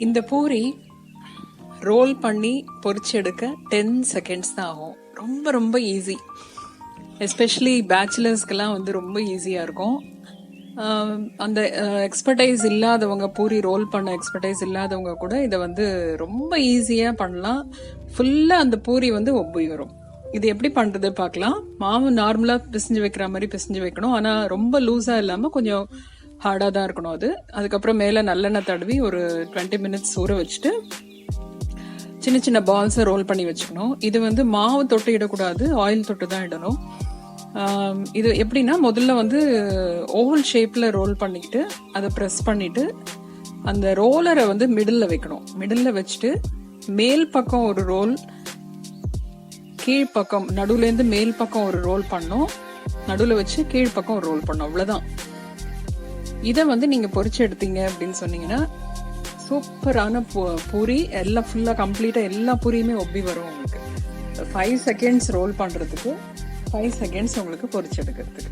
இந்த பூரி ரோல் பண்ணி பொரிச்சு எடுக்க 10 செகண்ட்ஸ் தான் ஆகும். ரொம்ப ரொம்ப ஈஸி. எஸ்பெஷலி பேச்சுலர்ஸ்க்கெல்லாம் வந்து ரொம்ப ஈஸியாக இருக்கும். அந்த எக்ஸ்பர்டைஸ் இல்லாதவங்க, பூரி ரோல் பண்ண எக்ஸ்பர்டைஸ் இல்லாதவங்க கூட இதை வந்து ரொம்ப ஈஸியாக பண்ணலாம். ஃபுல்லாக அந்த பூரி வந்து ஒப்பி வரும். இது எப்படி பண்ணுறது பார்க்கலாம். மாவு நார்மலாக பிசைஞ்சு வைக்கிற மாதிரி பிசைஞ்சு வைக்கணும். ஆனால் ரொம்ப லூஸாக இல்லாமல் கொஞ்சம் ஹார்டாக தான் இருக்கணும் அது. அதுக்கப்புறம் மேலே நல்லெண்ணெய் தடவி ஒரு 20 மினிட்ஸ் ஊற வச்சுட்டு சின்ன சின்ன பால்ஸை ரோல் பண்ணி வச்சுக்கணும். இது வந்து மாவு தொட்டு இடக்கூடாது, ஆயில் தொட்டு தான் இடணும். இது எப்படின்னா, முதல்ல வந்து ஓவல் ஷேப்பில் ரோல் பண்ணிக்கிட்டு அதை ப்ரெஸ் பண்ணிட்டு அந்த ரோலரை வந்து மிடில் வைக்கணும். மிடில் வச்சுட்டு மேல் பக்கம் ஒரு ரோல், கீழ்ப்பக்கம் நடுவுலேருந்து மேல் பக்கம் ஒரு ரோல் பண்ணோம், நடுவில் வச்சு கீழ்ப்பக்கம் ஒரு ரோல் பண்ணோம். அவ்வளோதான். இதை வந்து நீங்கள் பொரிச்சு எடுத்தீங்க அப்படின்னு சொன்னீங்கன்னா சூப்பரான பூரி எல்லாம் ஃபுல்லாக கம்ப்ளீட்டாக எல்லா பூரியுமே ஒப்பி வரும். உங்களுக்கு 5 செகண்ட்ஸ் ரோல் பண்ணுறதுக்கு, 5 செகண்ட்ஸ் உங்களுக்கு பொரிச்சு எடுக்கிறதுக்கு.